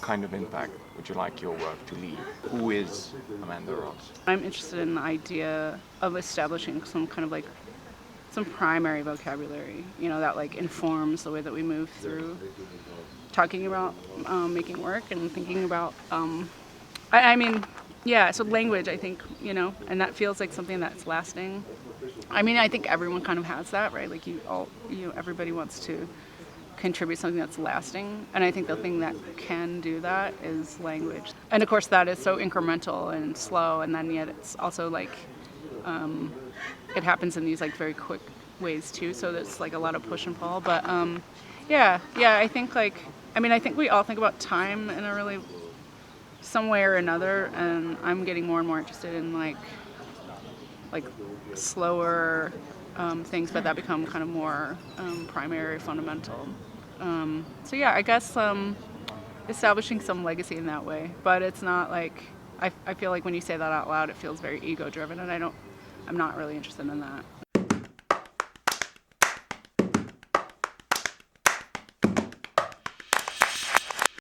kind of impact would you like your work to leave? Who is Amanda Ross? I'm interested in the idea of establishing some kind of like some primary vocabulary, you know, that like informs the way that we move through talking about making work and thinking about, I mean, yeah, so language, I think, you know, and that feels like something that's lasting. I mean, I think everyone kind of has that, right? Like everybody wants to contribute something that's lasting. And I think the thing that can do that is language. And of course that is so incremental and slow, and then yet it's also like, it happens in these like very quick ways too. So there's like a lot of push and pull, but yeah, I think like, I mean, I think we all think about time in a really, some way or another, and I'm getting more and more interested in like slower things, but that become kind of more primary, fundamental. So yeah, I guess establishing some legacy in that way, but it's not like, I feel like when you say that out loud, it feels very ego-driven, and I'm not really interested in that.